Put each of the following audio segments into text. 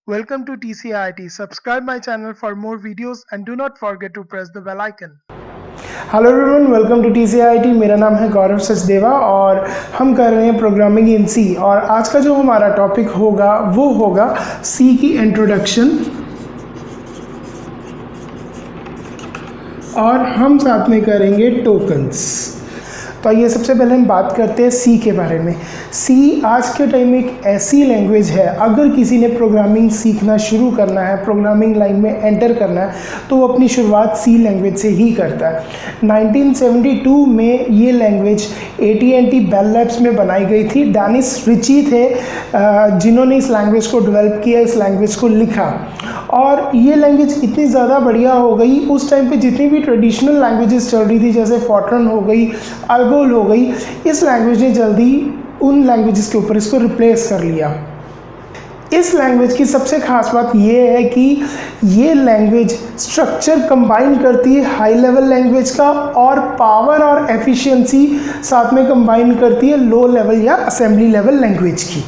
Welcome to TCIIT. Subscribe my channel for more videos and do not forget to press the bell icon. Hello everyone, welcome to TCIIT। मेरा नाम है गौरव सचदेवा और हम कर रहे हैं प्रोग्रामिंग इन सी। और आज का जो हमारा टॉपिक होगा वो होगा सी की इंट्रोडक्शन, और हम साथ में करेंगे टोकन्स। तो आइए सबसे पहले हम बात करते हैं सी के बारे में। सी आज के टाइम में एक ऐसी लैंग्वेज है, अगर किसी ने प्रोग्रामिंग सीखना शुरू करना है, प्रोग्रामिंग लाइन में एंटर करना है, तो वो अपनी शुरुआत सी लैंग्वेज से ही करता है। 1972 में ये लैंग्वेज AT&T बेल लैब्स में बनाई गई थी। डेनिस रिची थे जिन्होंने इस लैंग्वेज को डेवलप किया, इस लैंग्वेज को लिखा। और ये लैंग्वेज इतनी ज़्यादा बढ़िया हो गई, उस टाइम पे जितनी भी ट्रेडिशनल लैंग्वेजेस चल रही थी, जैसे फॉर्ट्रन हो गई, अल्गोल हो गई, इस लैंग्वेज ने जल्दी उन लैंग्वेजेस के ऊपर इसको रिप्लेस कर लिया। इस लैंग्वेज की सबसे खास बात ये है कि ये लैंग्वेज स्ट्रक्चर कंबाइन करती है हाई लेवल लैंग्वेज का, और पावर और एफिशिएंसी साथ में कंबाइन करती है लो लेवल या असेंबली लेवल लैंग्वेज की।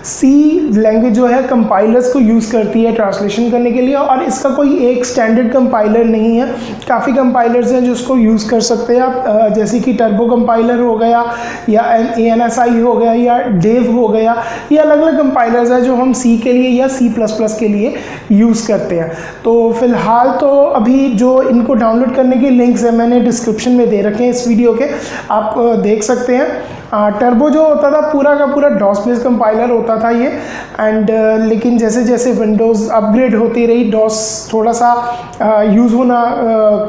सी लैंग्वेज जो है कंपाइलर्स को यूज़ करती है ट्रांसलेशन करने के लिए, और इसका कोई एक स्टैंडर्ड कंपाइलर नहीं है। काफ़ी कंपाइलर्स हैं जो उसको यूज़ कर सकते हैं आप, जैसे कि टर्बो कंपाइलर हो गया, या ANSI हो गया, या डेव हो गया। ये अलग अलग कंपाइलर्स हैं जो हम सी के लिए या C++ के लिए यूज़ करते हैं। तो फिलहाल तो अभी जो इनको डाउनलोड करने की लिंक्स है मैंने डिस्क्रिप्शन में दे रखे हैं इस वीडियो के, आप देख सकते हैं। टर्बो जो होता था पूरा का पूरा डॉस बेस्ड कंपाइलर होता था ये, एंड लेकिन जैसे जैसे विंडोज़ अपग्रेड होती रही, डॉस थोड़ा सा यूज़ होना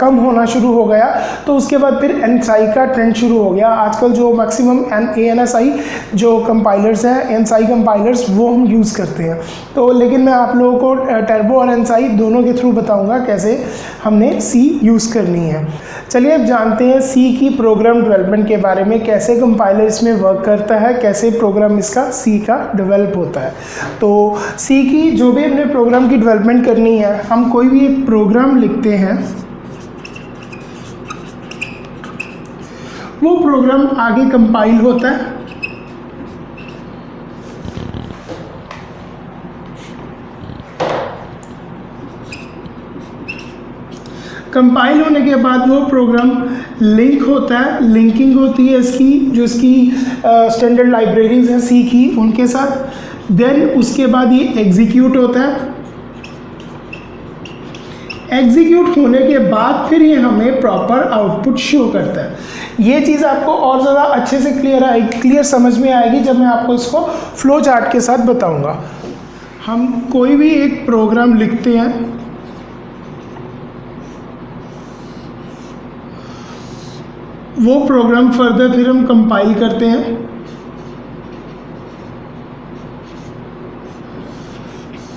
कम होना शुरू हो गया, तो उसके बाद फिर ANSI का ट्रेंड शुरू हो गया। आजकल जो मैक्सिमम ANSI जो कंपाइलर्स हैं, ANSI कंपाइलर्स, वो हम यूज़ करते हैं। तो लेकिन मैं आप लोगों को टर्बो और ANSI दोनों के थ्रू बताऊँगा कैसे हमने सी यूज़ करनी है। चलिए अब जानते हैं सी की प्रोग्राम डेवलपमेंट के बारे में, कैसे कंपाइलर इसमें वर्क करता है, कैसे प्रोग्राम इसका सी का डेवलप होता है। तो सी की जो भी हमने प्रोग्राम की डेवलपमेंट करनी है, हम कोई भी एक प्रोग्राम लिखते हैं, वो प्रोग्राम आगे कंपाइल होता है। कंपाइल होने के बाद वो प्रोग्राम लिंक होता है, लिंकिंग होती है इसकी, जो इसकी स्टैंडर्ड लाइब्रेरीज हैं सी की, उनके साथ। देन उसके बाद ये एग्जीक्यूट होता है। एग्जीक्यूट होने के बाद फिर ये हमें प्रॉपर आउटपुट शो करता है। ये चीज़ आपको और ज़्यादा अच्छे से क्लियर समझ में आएगी जब मैं आपको इसको फ्लो चार्ट के साथ बताऊंगा। हम कोई भी एक प्रोग्राम लिखते हैं, वो प्रोग्राम फर्दर फिर हम कंपाइल करते हैं।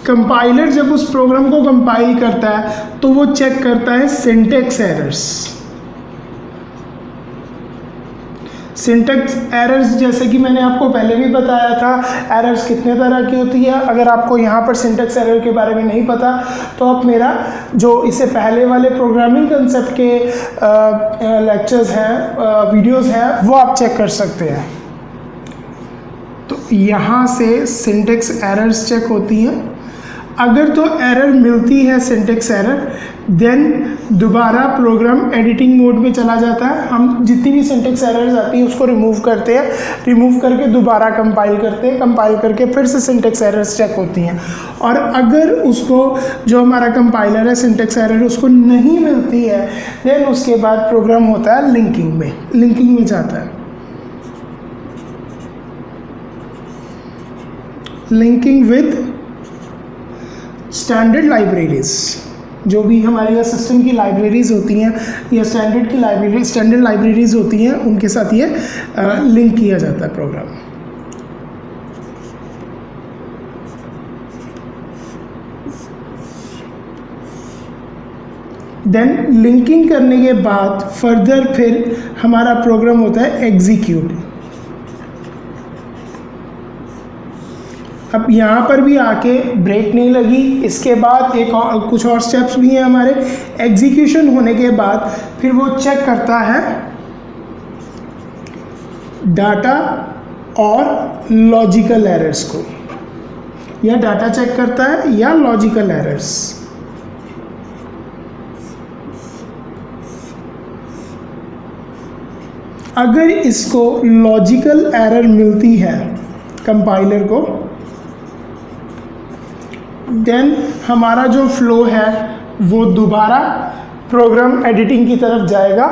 कंपाइलर जब उस प्रोग्राम को कंपाइल करता है तो वो चेक करता है सिंटैक्स एरर्स। सिंटैक्स एरर्स जैसे कि मैंने आपको पहले भी बताया था, एरर्स कितने तरह की होती है। अगर आपको यहाँ पर सिंटैक्स एरर के बारे में नहीं पता तो आप मेरा जो इससे पहले वाले प्रोग्रामिंग कंसेप्ट के लेक्चर्स हैं, वीडियोस हैं, वो आप चेक कर सकते हैं। तो यहाँ से सिंटैक्स एरर्स चेक होती हैं। अगर तो एरर मिलती है सिंटैक्स एरर, देन दोबारा प्रोग्राम एडिटिंग मोड में चला जाता है। हम जितनी भी सिंटैक्स एरर्स आती हैं उसको रिमूव करते हैं, रिमूव करके दोबारा कंपाइल करते हैं, कंपाइल करके फिर से सिंटैक्स एरर्स चेक होती हैं। और अगर उसको जो हमारा कंपाइलर है सिंटैक्स एरर उसको नहीं मिलती है, देन उसके बाद प्रोग्राम होता है लिंकिंग में जाता है। लिंकिंग विद स्टैंडर्ड लाइब्रेरीज, जो भी हमारे यहाँ सिस्टम की लाइब्रेरीज होती हैं या स्टैंडर्ड लाइब्रेरीज होती हैं, उनके साथ ये लिंक किया जाता है प्रोग्राम। देन लिंकिंग करने के बाद फर्दर फिर हमारा प्रोग्राम होता है एग्जीक्यूट। अब यहाँ पर भी आके ब्रेक नहीं लगी, इसके बाद कुछ और स्टेप्स भी हैं हमारे। एग्जीक्यूशन होने के बाद फिर वो चेक करता है डाटा और लॉजिकल एरर्स को। या डाटा चेक करता है या लॉजिकल एरर्स। अगर इसको लॉजिकल एरर मिलती है कंपाइलर को, देन हमारा जो फ्लो है वो दोबारा प्रोग्राम एडिटिंग की तरफ जाएगा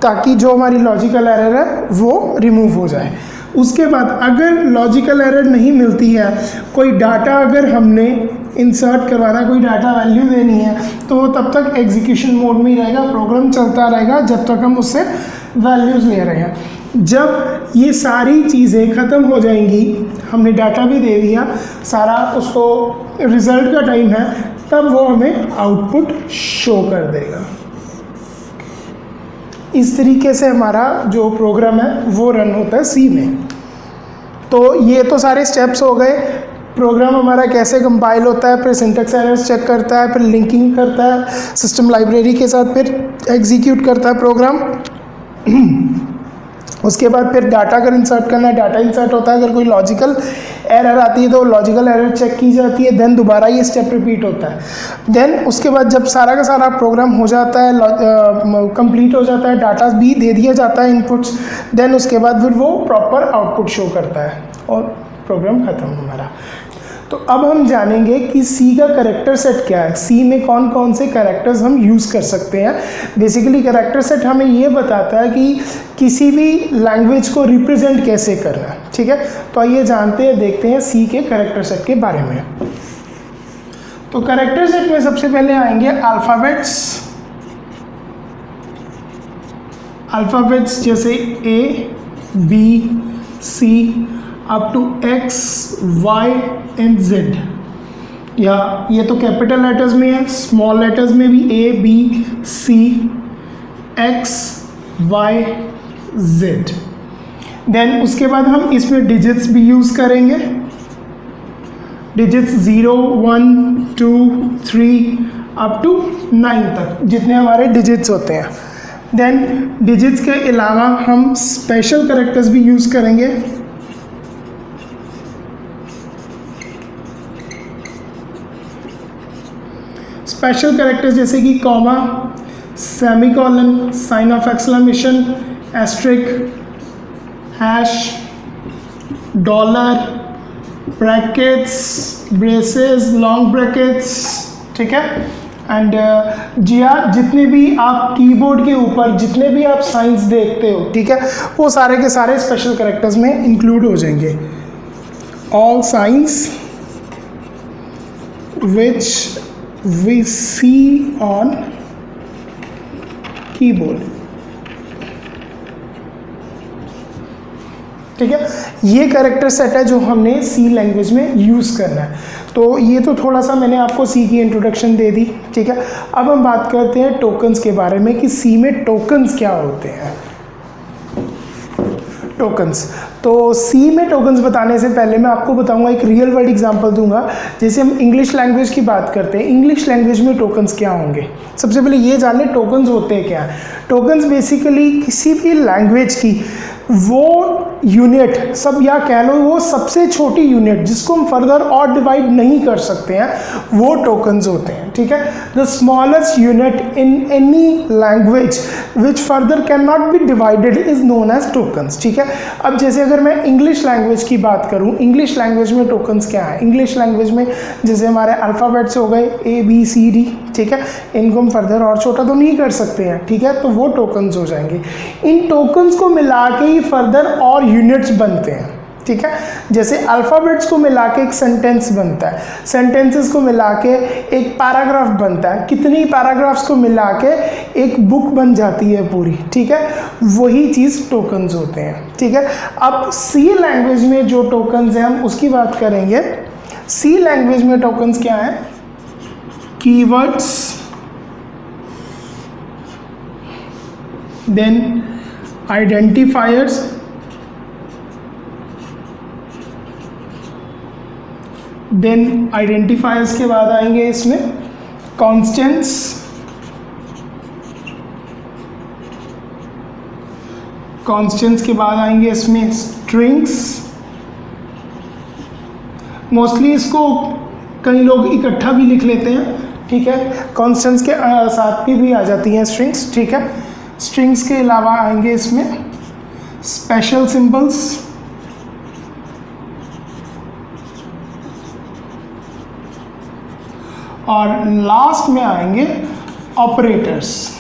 ताकि जो हमारी लॉजिकल एरर है वो रिमूव हो जाए। उसके बाद अगर लॉजिकल एरर नहीं मिलती है, कोई डाटा अगर हमने इंसर्ट करवाना, कोई डाटा वैल्यू देनी है, तो वो तब तक एग्जीक्यूशन मोड में ही रहेगा, प्रोग्राम चलता रहेगा जब तक हम उससे वैल्यूज़ ले रहे हैं। जब ये सारी चीज़ें ख़त्म हो जाएंगी, हमने डाटा भी दे दिया, सारा उसको रिज़ल्ट का टाइम है, तब वो हमें आउटपुट शो कर देगा। इस तरीके से हमारा जो प्रोग्राम है वो रन होता है सी में। तो ये तो सारे स्टेप्स हो गए। प्रोग्राम हमारा कैसे कंपाइल होता है, फिर सिंटैक्स एरर्स चेक करता है, फिर लिंकिंग करता है सिस्टम लाइब्रेरी के साथ, फिर एग्जीक्यूट करता है प्रोग्राम। उसके बाद फिर डाटा अगर इंसर्ट करना है, डाटा इंसर्ट होता है। अगर कोई लॉजिकल एरर आती है तो लॉजिकल एरर चेक की जाती है, देन दोबारा ये स्टेप रिपीट होता है। देन उसके बाद जब सारा का सारा प्रोग्राम हो जाता है, कंप्लीट हो जाता है, डाटा भी दे दिया जाता है इनपुट्स, देन उसके बाद फिर वो प्रॉपर आउटपुट शो करता है और प्रोग्राम ख़त्म हमारा। तो अब हम जानेंगे कि सी का कैरेक्टर सेट क्या है, सी में कौन कौन से कैरेक्टर्स हम यूज़ कर सकते हैं। बेसिकली कैरेक्टर सेट हमें ये बताता है कि किसी भी लैंग्वेज को रिप्रेजेंट कैसे करना है। ठीक है, तो आइए जानते हैं, देखते हैं सी के कैरेक्टर सेट के बारे में। तो कैरेक्टर सेट में सबसे पहले आएंगे अल्फ़ाबेट्स जैसे A B C up to X Y and Z, या ये तो कैपिटल लेटर्स में है, स्मॉल लेटर्स में भी A B C X Y Z. Then उसके बाद हम इसमें डिजिट्स भी यूज़ करेंगे, डिजिट्स 0 1 2 3 अप टू 9 तक जितने हमारे डिजिट्स होते हैं। देन डिजिट्स के अलावा हम स्पेशल कैरेक्टर्स भी यूज़ करेंगे। स्पेशल कैरेक्टर्स जैसे कि comma, semicolon, sign of exclamation, asterisk, hash, dollar, brackets, braces, long brackets. ठीक है, एंड जी हाँ, जितने भी आप कीबोर्ड के ऊपर जितने भी आप साइंस देखते हो, ठीक है, वो सारे के सारे स्पेशल कैरेक्टर्स में इंक्लूड हो जाएंगे। All science which we see on keyboard। ठीक है, ये कैरेक्टर सेट है जो हमने सी लैंग्वेज में यूज़ करना है। तो ये तो थोड़ा सा मैंने आपको सी की इंट्रोडक्शन दे दी। ठीक है, अब हम बात करते हैं टोकन्स के बारे में कि सी में टोकन्स क्या होते हैं। टोकन्स, तो सी में टोकन्स बताने से पहले मैं आपको बताऊंगा, एक रियल वर्ल्ड एग्जांपल दूंगा। जैसे हम इंग्लिश लैंग्वेज की बात करते हैं, इंग्लिश लैंग्वेज में टोकन्स क्या होंगे। सबसे पहले ये जान लें टोकन्स होते हैं क्या। टोकन्स बेसिकली किसी भी लैंग्वेज की वो यूनिट, सब या कह लो वो सबसे छोटी यूनिट जिसको हम फर्दर और डिवाइड नहीं कर सकते हैं, वो टोकन्स होते हैं। ठीक है, the smallest unit in any language which further can not be divided is known as tokens. ठीक है, अब जैसे अगर मैं इंग्लिश लैंग्वेज की बात करूं, इंग्लिश लैंग्वेज में टोकन्स क्या है। इंग्लिश लैंग्वेज में जैसे हमारे अल्फ़ाबेट्स हो गए ए बी सी डी, ठीक है, इनको हम फर्दर और छोटा तो नहीं कर सकते हैं। ठीक है, तो वो टोकन्स हो जाएंगे। इन टोकन्स को मिला के फर्दर और यूनिट्स बनते हैं। ठीक है, जैसे अल्फ़ाबेट्स को मिला के एक सेंटेंस बनता है, सेंटेंसेस को मिला के एक पैराग्राफ बनता है, कितनी पैराग्राफ्स को मिला के एक बुक बन जाती है पूरी। ठीक है, वही चीज़ टोकन्स होते हैं। ठीक है, अब सी लैंग्वेज में जो टोकन्स हैं हम उसकी बात करेंगे। सी लैंग्वेज में टोकन्स क्या है, keywords, then identifiers, then identifiers के बाद आएंगे इसमें कॉन्स्टेंट्स, कॉन्स्टेंट्स के बाद आएंगे इसमें स्ट्रिंग्स, मोस्टली इसको कई लोग इकट्ठा भी लिख लेते हैं, ठीक है। कॉन्स्टेंट्स के साथ भी आ जाती हैं स्ट्रिंग्स, ठीक है। स्ट्रिंग्स के अलावा आएंगे इसमें स्पेशल सिंबल्स, और लास्ट में आएंगे ऑपरेटर्स।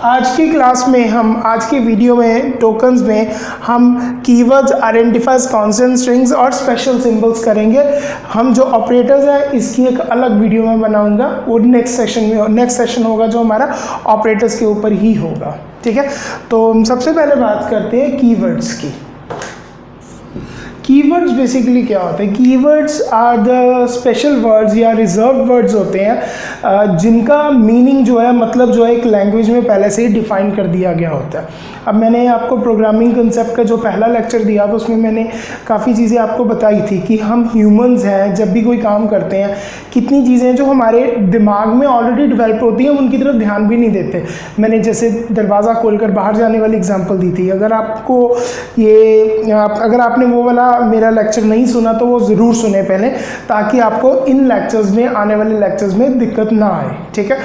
आज की क्लास में आज की वीडियो में टोकन्स में हम कीवर्ड्स, आइडेंटिफायर्स, कॉन्स्टेंट, स्ट्रिंग्स और स्पेशल सिंबल्स करेंगे। हम जो ऑपरेटर्स है इसकी एक अलग वीडियो में बनाऊंगा, वो नेक्स्ट सेशन होगा जो हमारा ऑपरेटर्स के ऊपर ही होगा, ठीक है। तो हम सबसे पहले बात करते हैं कीवर्ड्स की। कीवर्ड्स बेसिकली क्या होते हैं? Keywords are the special words या रिजर्व वर्ड्स होते हैं जिनका मीनिंग जो है, मतलब जो है, एक लैंग्वेज में पहले से ही डिफाइन कर दिया गया होता है। अब मैंने आपको प्रोग्रामिंग कंसेप्ट का जो पहला लेक्चर दिया था उसमें मैंने काफ़ी चीज़ें आपको बताई थी कि हम ह्यूमंस हैं, जब भी कोई काम करते हैं कितनी चीज़ें जो हमारे दिमाग में ऑलरेडी डेवलप होती हैं उनकी तरफ ध्यान भी नहीं देते। मैंने जैसे दरवाज़ा खोलकर बाहर जाने वाली एग्जांपल दी थी। अगर आपने वो वाला मेरा लेक्चर नहीं सुना तो वो ज़रूर सुने पहले, ताकि आपको इन लेक्चर्स में, आने वाले लेक्चर्स में दिक्कत ना आए, ठीक है।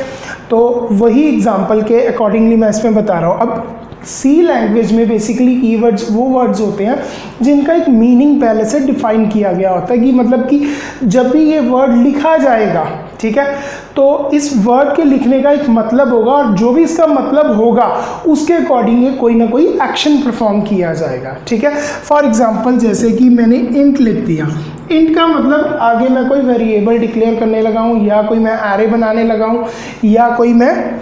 तो वही एग्जांपल के अकॉर्डिंगली मैं इसमें बता रहा हूँ। अब सी लैंग्वेज में बेसिकली कीवर्ड्स वो वर्ड्स होते हैं जिनका एक मीनिंग पहले से डिफाइन किया गया होता है, कि मतलब कि जब भी ये वर्ड लिखा जाएगा, ठीक है, तो इस वर्ड के लिखने का एक मतलब होगा, और जो भी इसका मतलब होगा उसके अकॉर्डिंग कोई ना कोई एक्शन परफॉर्म किया जाएगा, ठीक है। फॉर एग्जांपल जैसे कि मैंने इंट लिख दिया। इंट का मतलब आगे मैं कोई वेरिएबल डिक्लेयर करने लगा हूँ, या कोई मैं एरे बनाने लगा हूँ, या कोई मैं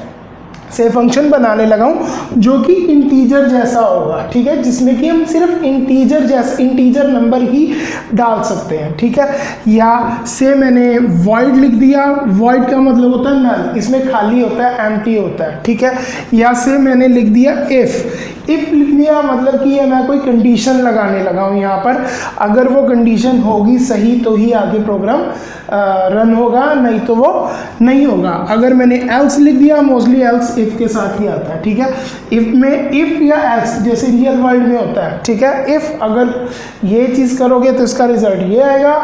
से फंक्शन बनाने लगा हूँ जो कि इंटीजर जैसा होगा, ठीक है, जिसमें कि हम सिर्फ इंटीजर नंबर ही डाल सकते हैं, ठीक है। या से मैंने void लिख दिया। void का मतलब होता है नल, इसमें खाली होता है, एम्प्टी होता है, ठीक है। या से मैंने लिख दिया इफ़ लिख दिया, मतलब कि ये मैं कोई कंडीशन लगाने लगा हूँ यहाँ पर, अगर वो कंडीशन होगी सही तो ही आगे प्रोग्राम रन होगा, नहीं तो वो नहीं होगा। अगर मैंने एल्स लिख दिया, मोस्टली एल्स इफ़ के साथ ही आता है, ठीक है। इफ़ में इफ़ या एल्स जैसे रियल वर्ल्ड में होता है, ठीक है। इफ़ अगर ये चीज़ करोगे तो इसका रिजल्ट ये आएगा,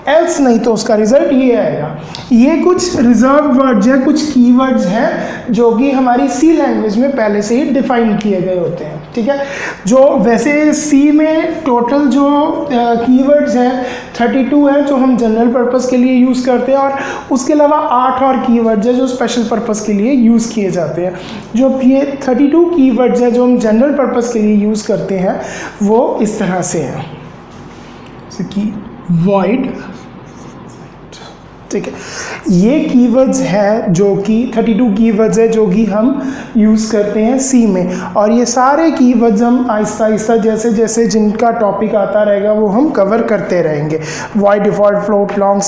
एल्स नहीं तो उसका रिजल्ट ये आएगा। ये कुछ रिजर्व वर्ड्स हैं, कुछ कीवर्ड्स हैं जो कि हमारी सी लैंग्वेज में पहले से ही डिफाइन किए गए होते हैं, ठीक है। जो वैसे सी में टोटल जो कीवर्ड्स हैं 32 हैं जो हम जनरल पर्पस के लिए यूज़ करते हैं, और उसके अलावा 8 और कीवर्ड्स हैं जो स्पेशल पर्पस के लिए यूज़ किए जाते हैं। जो ये 32 कीवर्ड्स हैं जो हम जनरल पर्पस के लिए यूज़ करते हैं वो इस तरह से हैं, जैसे कि void, ठीक है। ये कीवर्ड्स हैं जो कि 32 कीवर्ड्स है जो कि हम यूज़ करते हैं सी में, और ये सारे कीवर्ड्स हम आहिस्ता आहिस्ता जैसे जैसे जिनका टॉपिक आता रहेगा वो हम कवर करते रहेंगे। void, default, float, long,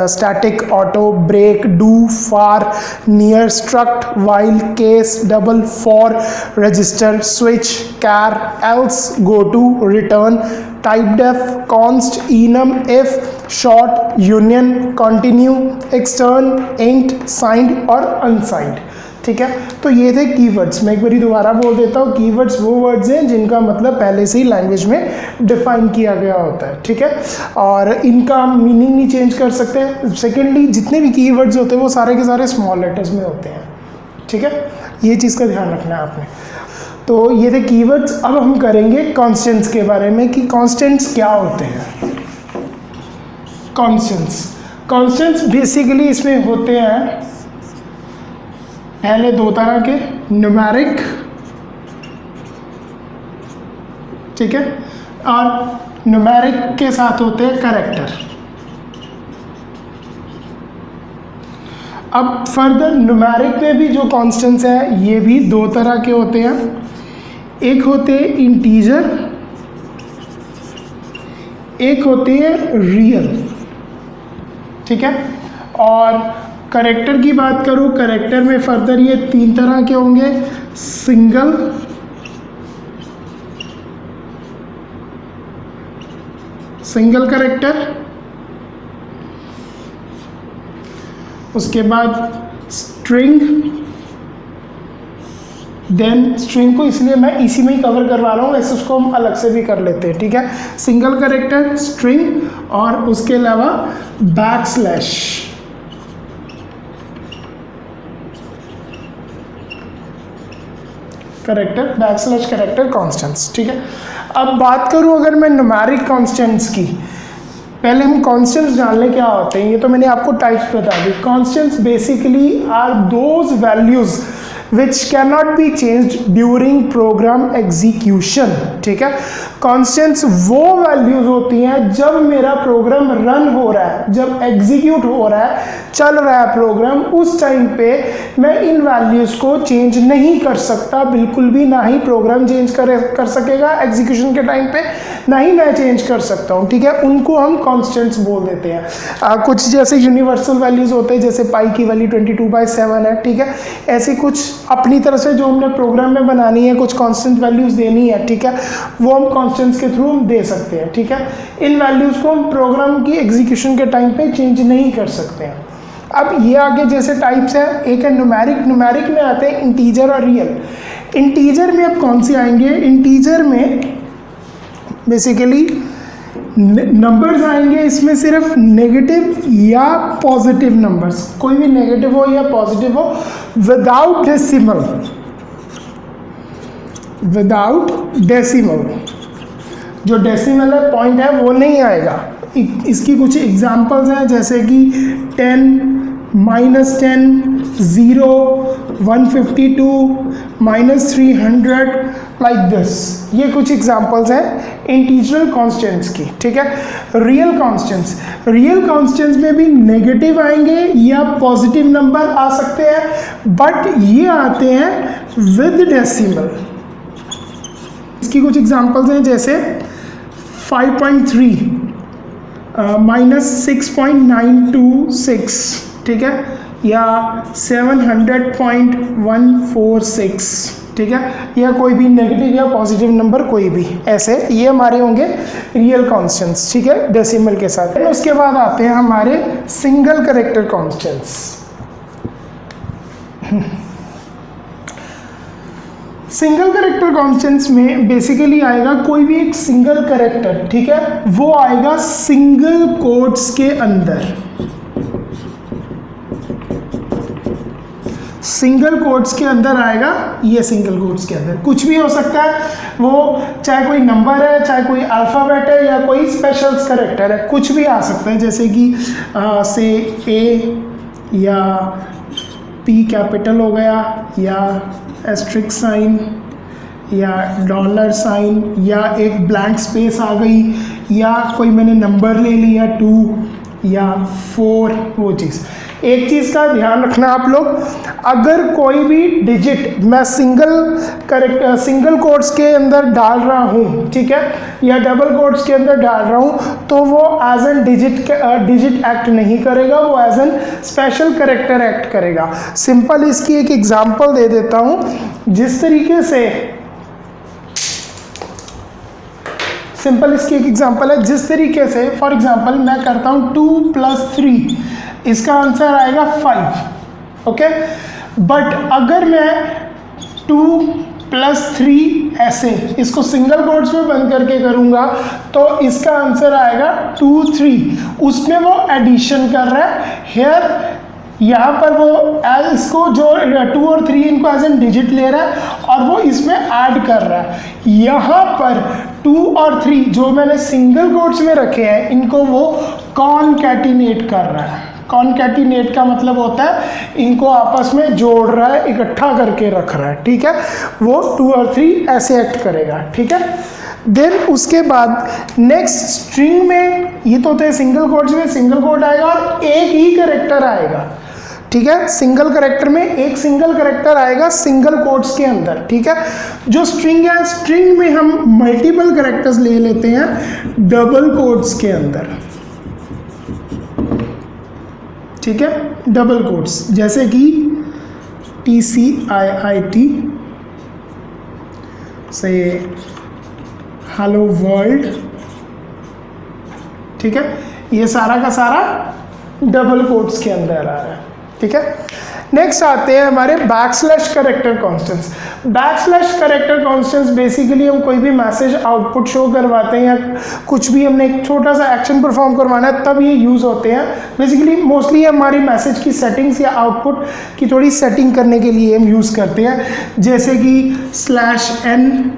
static, auto, break, do, far, near, struct, while, case, double, for, register, switch, char, else, goto, return, typedef, const, enum, if, short, union, continue, extern, int, signed और unsigned, ठीक है। तो ये थे keywords. मैं एक बार दोबारा बोल देता हूँ, कीवर्ड्स वो वर्ड्स हैं जिनका मतलब पहले से ही लैंग्वेज में डिफाइन किया गया होता है, ठीक है, और इनका मीनिंग नहीं चेंज कर सकते। सेकेंडली, जितने भी कीवर्ड्स होते हैं वो सारे के सारे स्मॉल लेटर्स में होते हैं, ठीक है। ये चीज़ का ध्यान रखना है आपने। तो ये थे कीवर्ड्स। अब हम करेंगे कॉन्स्टेंट्स के बारे में कि कॉन्स्टेंट्स क्या होते हैं। कॉन्स्टेंट्स बेसिकली इसमें होते हैं पहले 2 तरह के, न्यूमेरिक, ठीक है, और न्यूमेरिक के साथ होते हैं कैरेक्टर। अब फर्दर न्यूमेरिक में भी जो कॉन्स्टेंट्स हैं ये भी 2 तरह के होते हैं। एक होते हैं इंटीजर, एक होती है रियल, ठीक है। और कैरेक्टर की बात करूँ, कैरेक्टर में फर्दर ये 3 तरह के होंगे, सिंगल कैरेक्टर, उसके बाद स्ट्रिंग, देन स्ट्रिंग को इसलिए मैं इसी में ही कवर करवा रहा हूँ, वैसे उसको हम अलग से भी कर लेते हैं, ठीक है। सिंगल कैरेक्टर स्ट्रिंग और उसके अलावा backslash, character backslash character constants, ठीक है। अब बात करूं अगर मैं न्यूमेरिक कॉन्स्टेंट्स की, पहले हम कॉन्स्टेंट्स जान लें क्या होते हैं। ये तो मैंने आपको टाइप्स बता दी। Constants basically are those values which can not be changed during program execution, ठीक है। कॉन्स्टेंट्स वो वैल्यूज होती हैं जब मेरा प्रोग्राम रन हो रहा है, जब एग्जीक्यूट हो रहा है, चल रहा है प्रोग्राम, उस टाइम पे मैं इन वैल्यूज को चेंज नहीं कर सकता, बिल्कुल भी। ना ही प्रोग्राम चेंज कर सकेगा एग्जीक्यूशन के टाइम पे, ना ही मैं चेंज कर सकता हूँ, ठीक है। उनको हम कॉन्स्टेंट्स बोल देते हैं। कुछ जैसे यूनिवर्सल वैल्यूज होते हैं, जैसे पाई की वैल्यू 22/7 है, ठीक है। ऐसी कुछ अपनी तरफ से जो हमने प्रोग्राम में बनानी है, कुछ कांस्टेंट वैल्यूज देनी है, ठीक है, वो हम कांस्टेंट्स के थ्रू हम दे सकते हैं, ठीक है। इन वैल्यूज को हम प्रोग्राम की एग्जीक्यूशन के टाइम पे चेंज नहीं कर सकते हैं। अब ये आगे जैसे टाइप्स है, एक है न्यूमेरिक। न्यूमेरिक में आते हैं इंटीजर और रियल। इंटीजर में अब कौन से आएंगे? इंटीजर में बेसिकली नंबर्स आएंगे, इसमें सिर्फ नेगेटिव या पॉजिटिव नंबर्स, कोई भी नेगेटिव हो या पॉजिटिव हो, विदाउट डेसिमल, विदाउट डेसिमल। जो डेसिमल है, पॉइंट है, वो नहीं आएगा। इसकी कुछ एग्जांपल्स हैं, जैसे कि 10, -10, 0, 152, -300, लाइक दिस। ये कुछ एग्जांपल्स हैं इंटीजरल कांस्टेंट्स की, ठीक है। रियल कांस्टेंट्स, रियल कांस्टेंट्स में भी नेगेटिव आएंगे या पॉजिटिव नंबर आ सकते हैं, बट ये आते हैं विद डेसिमल। इसकी कुछ एग्जांपल्स हैं, जैसे 5.3, -6.926, ठीक है, या 700.146, ठीक है, या कोई भी नेगेटिव या पॉजिटिव नंबर, कोई भी ऐसे, ये हमारे होंगे रियल कांस्टेंट्स, ठीक है, डेसिमल के साथ। उसके बाद आते हैं हमारे single character constants. Single character constants में बेसिकली आएगा कोई भी एक सिंगल कैरेक्टर, ठीक है, वो आएगा सिंगल कोट्स के अंदर। सिंगल कोट्स के अंदर आएगा, ये सिंगल कोट्स के अंदर कुछ भी हो सकता है, वो चाहे कोई नंबर है, चाहे कोई अल्फ़ाबेट है, या कोई स्पेशल कैरेक्टर है, कुछ भी आ सकता है, जैसे कि से ए या पी कैपिटल हो गया, या एस्ट्रिक साइन, या डॉलर साइन, या एक ब्लैंक स्पेस आ गई, या कोई मैंने नंबर ले लिया 2 या 4, वो चीज़। एक चीज़ का ध्यान रखना आप लोग, अगर कोई भी डिजिट मैं सिंगल कोट्स के अंदर डाल रहा हूँ, ठीक है, या डबल कोट्स के अंदर डाल रहा हूँ, तो वो एज एन डिजिट एक्ट नहीं करेगा, वो as an special character act करेगा। सिंपल इसकी एक एग्जांपल दे देता हूँ। जिस तरीके से सिंपल इसकी एक एग्जांपल है, जिस तरीके से फॉर एग्जांपल मैं करता हूँ 2 + 3, इसका आंसर आएगा 5, ओके। बट अगर मैं 2 + 3 ऐसे इसको सिंगल कोट्स में बंद करके करूँगा, तो इसका आंसर आएगा 2, 3। उसमें वो एडिशन कर रहा है। हेयर यहाँ पर वो इसको जो 2 और 3 इनको एज एन डिजिट ले रहा है, और वो इसमें ऐड कर रहा है। यहाँ पर 2 और 3 जो मैंने सिंगल कोट्स में रखे हैं, इनको वो कॉनकैटिनेट कर रहा है। कॉनकैटिनेट का मतलब होता है इनको आपस में जोड़ रहा है, इकट्ठा करके रख रहा है, ठीक है। वो 2 और 3 ऐसे एक्ट करेगा, ठीक है। देन उसके बाद नेक्स्ट स्ट्रिंग में, ये तो होते हैं सिंगल कोट्स में, सिंगल कोट आएगा और एक ही कैरेक्टर आएगा, ठीक है। सिंगल कैरेक्टर में एक सिंगल कैरेक्टर आएगा सिंगल कोट्स के अंदर, ठीक है। जो स्ट्रिंग है, स्ट्रिंग में हम मल्टीपल कैरेक्टर्स ले लेते हैं डबल कोट्स के अंदर, ठीक है, डबल कोट्स, जैसे कि TCIIT से हेलो वर्ल्ड, ठीक है, ये सारा का सारा डबल कोट्स के अंदर आ रहा है, ठीक है। नेक्स्ट आते हैं हमारे backslash character constants. Backslash character constants basically हम कोई भी मैसेज आउटपुट शो करवाते हैं या कुछ भी हमने एक छोटा सा एक्शन परफॉर्म करवाना है तब ये यूज़ होते हैं। बेसिकली मोस्टली हमारी मैसेज की सेटिंग्स या आउटपुट की थोड़ी सेटिंग करने के लिए हम यूज़ करते हैं, जैसे कि /n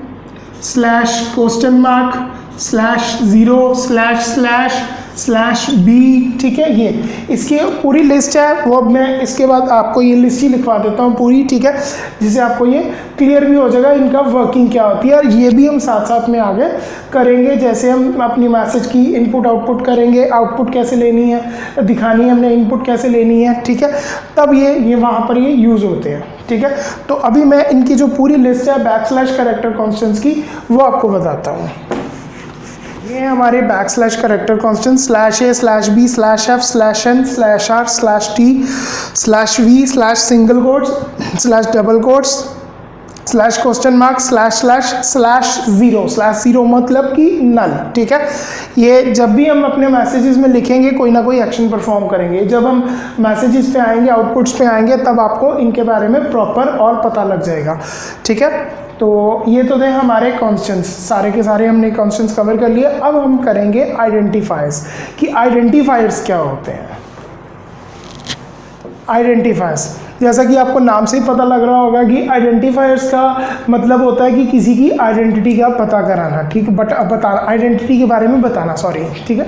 /0///b, ठीक है। ये इसकी पूरी लिस्ट है, वो अब मैं इसके बाद आपको ये लिस्ट ही लिखवा देता हूँ पूरी, ठीक है, जिससे आपको ये क्लियर भी हो जाएगा इनका वर्किंग क्या होती है। और ये भी हम साथ साथ में आगे करेंगे, जैसे हम अपनी मैसेज की इनपुट आउटपुट करेंगे, आउटपुट कैसे लेनी है दिखानी है हमने, इनपुट कैसे लेनी है, ठीक है, तब ये वहाँ पर ये यूज़ होते हैं, ठीक है। तो अभी मैं इनकी जो पूरी लिस्ट है बैकस्लैश कैरेक्टर कॉन्स्टेंट्स की वो आपको बताता हूँ। ये हमारे backslash character constant /a /b /f /n /r /t /v /single quotes /double quotes /?//0 मतलब कि नल, ठीक है। ये जब भी हम अपने मैसेजेस में लिखेंगे कोई ना कोई एक्शन परफॉर्म करेंगे, जब हम मैसेजेस पे आएंगे आउटपुट्स पे आएंगे तब आपको इनके बारे में प्रॉपर और पता लग जाएगा, ठीक है। तो ये तो थे हमारे कॉन्स्टेंट्स, सारे के सारे हमने कॉन्स्टेंट्स कवर कर लिए। अब हम करेंगे आइडेंटिफायर्स कि आइडेंटिफायर्स क्या होते हैं। आइडेंटिफायर्स जैसा कि आपको नाम से ही पता लग रहा होगा कि आइडेंटिफायर्स का मतलब होता है कि किसी की आइडेंटिटी का पता कराना, ठीक, आइडेंटिटी के बारे में बताना, सॉरी, ठीक है।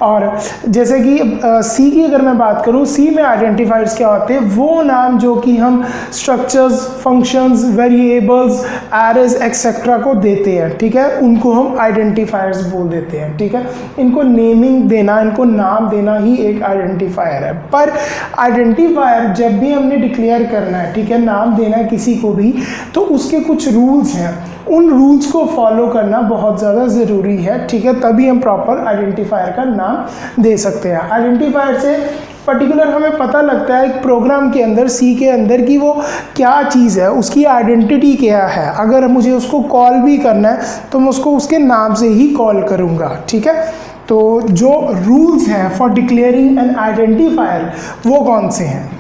और जैसे कि सी की अगर मैं बात करूँ, सी में आइडेंटिफायर्स क्या होते हैं, वो नाम जो कि हम structures, functions, variables, arrays etcetera को देते हैं, ठीक है, उनको हम आइडेंटिफायर्स बोल देते हैं, ठीक है। इनको नेमिंग देना, इनको नाम देना ही एक आइडेंटिफायर है। पर आइडेंटिफायर जब भी हमने डिक्लेयर करना है, ठीक है, नाम देना है किसी को भी, तो उसके कुछ रूल्स हैं, उन रूल्स को फॉलो करना बहुत ज़्यादा ज़रूरी है, ठीक है, तभी हम प्रॉपर आइडेंटिफायर का नाम दे सकते हैं। आइडेंटिफायर से पर्टिकुलर हमें पता लगता है एक प्रोग्राम के अंदर, सी के अंदर, कि वो क्या चीज़ है, उसकी आइडेंटिटी क्या है। अगर मुझे उसको कॉल भी करना है तो मैं उसको उसके नाम से ही कॉल करूँगा, ठीक है। तो जो रूल्स हैं फॉर डिक्लेयरिंग एन आइडेंटिफायर वो कौन से हैं,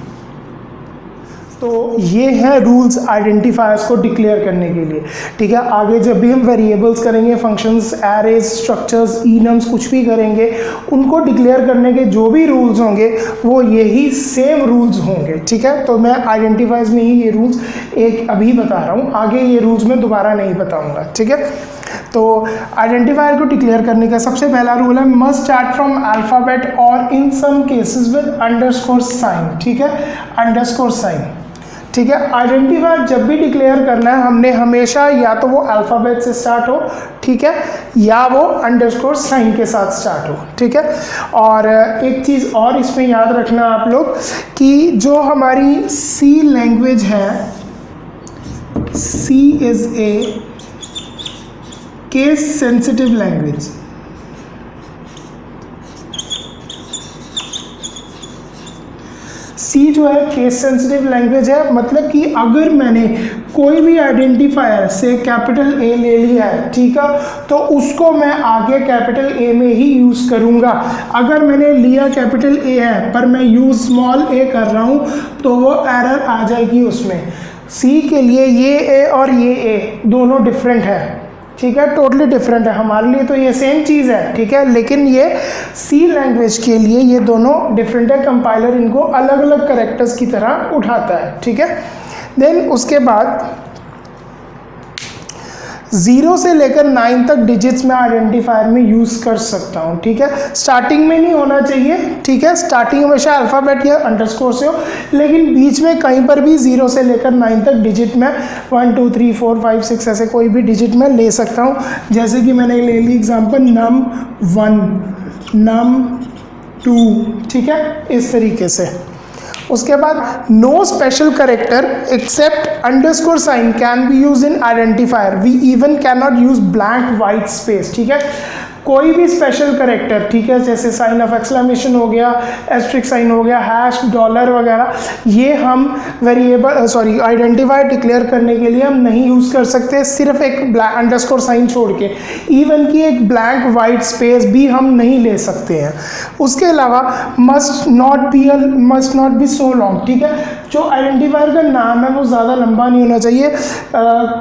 तो ये हैं रूल्स आइडेंटिफायर्स को डिक्लेयर करने के लिए, ठीक है। आगे जब भी हम वेरिएबल्स करेंगे, फंक्शंस, एरेज, स्ट्रक्चर्स, इनम्स कुछ भी करेंगे, उनको डिक्लेयर करने के जो भी रूल्स होंगे वो यही सेम रूल्स होंगे, ठीक है। तो मैं आइडेंटिफायर्स में ही ये रूल्स एक अभी बता रहा हूँ, आगे ये रूल्स मैं दोबारा नहीं बताऊँगा, ठीक है। तो आइडेंटिफायर को डिक्लेयर करने का सबसे पहला रूल है मस्ट स्टार्ट फ्रॉम अल्फ़ाबेट और in some cases with underscore sign, ठीक है, अंडरस्कोर साइन, ठीक है। आइडेंटिफायर जब भी डिक्लेयर करना है हमने हमेशा या तो वो अल्फ़ाबेट से स्टार्ट हो, ठीक है, या वो अंडरस्कोर साइन के साथ स्टार्ट हो, ठीक है। और एक चीज़ और इसमें याद रखना आप लोग कि जो हमारी सी लैंग्वेज है, C is a case sensitive language, C जो है केस सेंसिटिव लैंग्वेज है। मतलब कि अगर मैंने कोई भी आइडेंटिफायर से कैपिटल ए ले लिया है, ठीक है, तो उसको मैं आगे कैपिटल ए में ही यूज़ करूँगा। अगर मैंने लिया कैपिटल ए है पर मैं यूज़ स्मॉल ए कर रहा हूँ तो वो एरर आ जाएगी उसमें। सी के लिए ये ए और ये ए दोनों डिफरेंट है, ठीक है, टोटली डिफरेंट है। हमारे लिए तो ये सेम चीज़ है, ठीक है, लेकिन ये सी लैंग्वेज के लिए ये दोनों डिफरेंट है। कंपाइलर इनको अलग अलग कैरेक्टर्स की तरह उठाता है, ठीक है। देन उसके बाद 0 से लेकर 9 तक डिजिट्स में आइडेंटिफायर में यूज़ कर सकता हूँ, ठीक है। स्टार्टिंग में नहीं होना चाहिए, ठीक है, स्टार्टिंग हमेशा अल्फ़ाबेट या अंडरस्कोर से हो, लेकिन बीच में कहीं पर भी 0 से लेकर 9 तक डिजिट में 1 2 3 4 5 6 ऐसे कोई भी डिजिट में ले सकता हूँ। जैसे कि मैंने ले ली एग्जाम्पल num1 num2, ठीक है, इस तरीके से। उसके बाद no special character except underscore sign can be use in identifier, we even can not use blank white space, ठीक है। कोई भी स्पेशल करेक्टर, ठीक है, जैसे साइन ऑफ एक्सक्लेमेशन हो गया, एस्ट्रिक साइन हो गया, हैश, डॉलर वगैरह, ये हम वेरिएबल आइडेंटिफायर डिक्लेयर करने के लिए हम नहीं यूज़ कर सकते, सिर्फ एक अंडरस्कोर साइन छोड़ के। इवन कि एक ब्लैंक वाइट स्पेस भी हम नहीं ले सकते हैं। उसके अलावा must not B so long, ठीक है, जो आइडेंटिफायर का नाम है वो ज़्यादा लंबा नहीं होना चाहिए।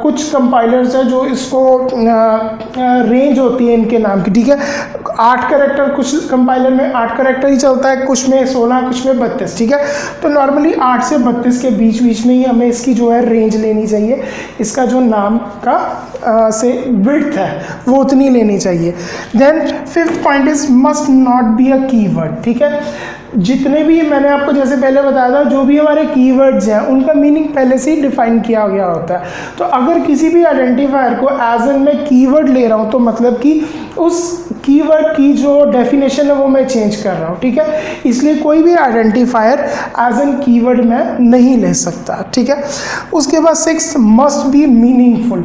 कुछ कंपाइलर्स हैं जो इसको रेंज होती है इनके नाम की, ठीक है, 8 कैरेक्टर, कुछ कंपाइलर में 8 कैरेक्टर ही चलता है, कुछ में 16, कुछ में 32, ठीक है। तो नॉर्मली 8 से 32 के बीच में ही हमें इसकी जो है रेंज लेनी चाहिए। इसका जो नाम का से विड्थ है वो उतनी लेनी चाहिए। Then 5th point is must not be a keyword, ठीक है। जितने भी मैंने आपको जैसे पहले बताया था, जो भी हमारे कीवर्ड्स हैं उनका मीनिंग पहले से ही डिफाइन किया गया होता है। तो अगर किसी भी आइडेंटिफायर को एज एन मैं कीवर्ड ले रहा हूँ तो मतलब कि उस कीवर्ड की जो डेफिनेशन है वो मैं चेंज कर रहा हूँ, ठीक है। इसलिए कोई भी आइडेंटिफायर एज एन कीवर्ड मैं नहीं ले सकता, ठीक है। उसके बाद 6th must be meaningful.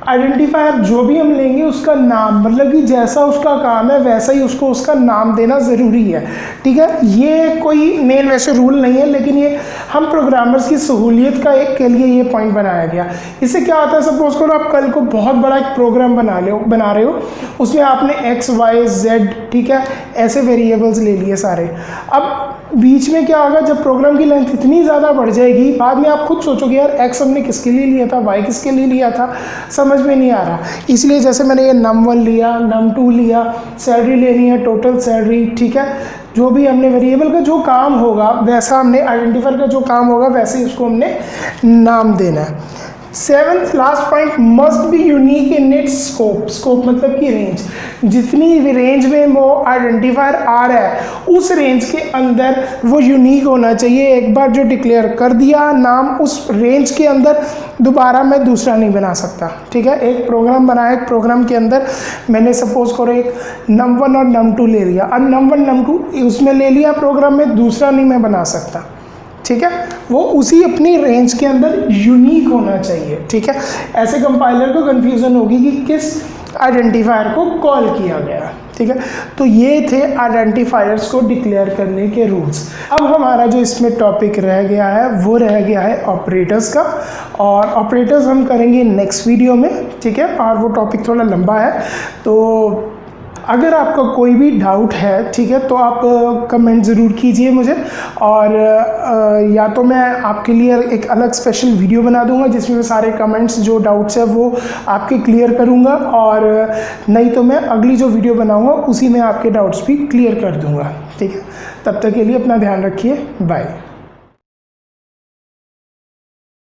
Identifier जो भी हम लेंगे उसका नाम, मतलब कि जैसा उसका काम है वैसा ही उसको उसका नाम देना ज़रूरी है, ठीक है। ये कोई मेन वैसे रूल नहीं है, लेकिन ये हम प्रोग्रामर्स की सहूलियत के लिए ये पॉइंट बनाया गया। इससे क्या होता है, सपोज करो आप कल को बहुत बड़ा एक प्रोग्राम बना रहे हो, उसमें आपने x, y, z, ठीक है, ऐसे वेरिएबल्स ले लिए सारे। अब बीच में क्या होगा, जब प्रोग्राम की लेंथ इतनी ज़्यादा बढ़ जाएगी, बाद में आप खुद सोचोगे यार x हमने किसके लिए लिया था, y किसके लिए लिया था, समझ में नहीं आ रहा। इसलिए जैसे मैंने ये num1 लिया, num2 लिया, सैलरी लेनी है, टोटल सैलरी, ठीक है, जो भी हमने वेरिएबल का जो काम होगा वैसा हमने, आइडेंटिफायर का जो काम होगा वैसे ही उसको हमने नाम देना है। 7th last point, must be unique in its scope. Scope मतलब कि रेंज, जितनी भी रेंज में वो आइडेंटिफायर आ रहा है उस रेंज के अंदर वो यूनिक होना चाहिए। एक बार जो डिक्लेयर कर दिया नाम, उस रेंज के अंदर दोबारा मैं दूसरा नहीं बना सकता, ठीक है। एक प्रोग्राम बनाया, एक प्रोग्राम के अंदर मैंने सपोज करो एक num1 और num2 ले लिया, और num1 num2 उसमें ले लिया प्रोग्राम में, दूसरा नहीं मैं बना सकता, ठीक है। वो उसी अपनी रेंज के अंदर यूनिक होना चाहिए, ठीक है। ऐसे कंपाइलर को कंफ्यूजन होगी कि किस आइडेंटिफायर को कॉल किया गया, ठीक है। तो ये थे आइडेंटिफायर्स को डिक्लेयर करने के रूल्स। अब हमारा जो इसमें टॉपिक रह गया है वो रह गया है ऑपरेटर्स का, और ऑपरेटर्स हम करेंगे नेक्स्ट वीडियो में, ठीक है। और वो टॉपिक थोड़ा लंबा है, तो अगर आपका कोई भी डाउट है, ठीक है, तो आप कमेंट ज़रूर कीजिए मुझे, और या तो मैं आपके लिए एक अलग स्पेशल वीडियो बना दूंगा जिसमें मैं सारे कमेंट्स जो डाउट्स है वो आपके क्लियर करूंगा, और नहीं तो मैं अगली जो वीडियो बनाऊंगा उसी में आपके डाउट्स भी क्लियर कर दूंगा, ठीक है। तब तक के लिए अपना ध्यान रखिए, बाय।